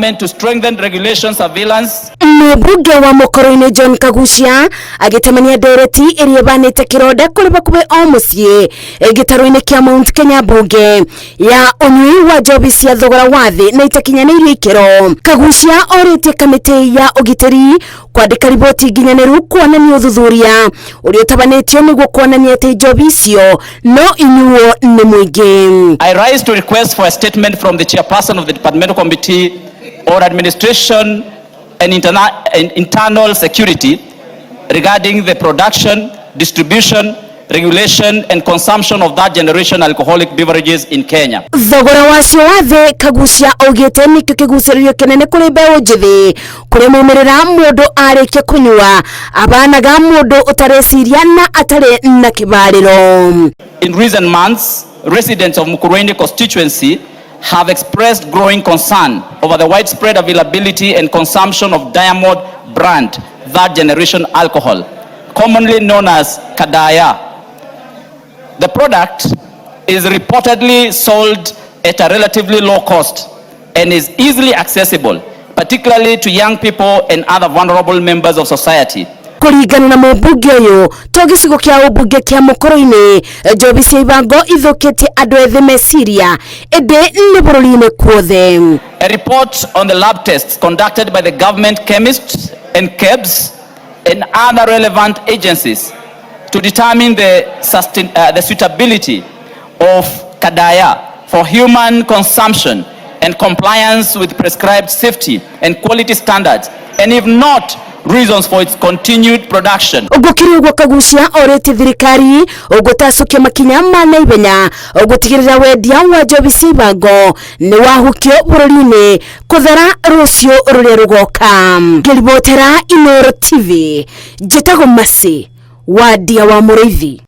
government to strengthen regulation surveillance. Mũmbũnge wa Mukurweini Kaguchia agitamania ndereti iria banite kironda kuri bakuwe o mucii gitaru-ini kia Mount Kenya bunge ya unyui wa njohi cia thogora wa thi na itakinyanirio ikiro. Kaguchia oritie kamiti ya ugitiri kwandika riboti nginyaniru kuonania uthuthuria uria utabanitio niguo kuonania ati njohi icio no inyuo ni muingi. I rise to request for a statement from the chairperson of the departmental committee on administration and internal security regarding the production, distribution, regulation and consumption of that generation alcoholic beverages in Kenya. Thogora wacio wathe Kaguchia augite nikio kiguciririo kinene kuri mbeũ njithi kuri mumirira mundu arikia kunywa abanaga mundu utareciria na atari na kibariro. In recent months, residents of Mukurweini constituency have expressed growing concern over the widespread availability and consumption of Diamond brand third generation alcohol, commonly known as Kadaya. The product is reportedly sold at a relatively low cost and is easily accessible, particularly to young people and other vulnerable members of society. Kuringana na Mũmbũnge uyu to gicigo kia ũmbunge kia Mũkurweini njohi cia ibango ithukitie andu ethĩ meciria indi ni bururi-ini kuothe. A report on the lab tests conducted by the government chemists and KEBS and other relevant agencies to determine the suitability of Kadaya for human consumption and compliance with prescribed safety and quality standards, and if not, reasons for its continued production. Ugukirigwo Kaguchia orete thirikari ugutacukia makinya ma naibenya ugutigirira wendia wa njohi cia ibango ni wahukio bururi-ini kuthara rucio ruria rugoka. Ngiribotera Inooro TV njitagwo Masi wa Ndia wa Mũrĩithi.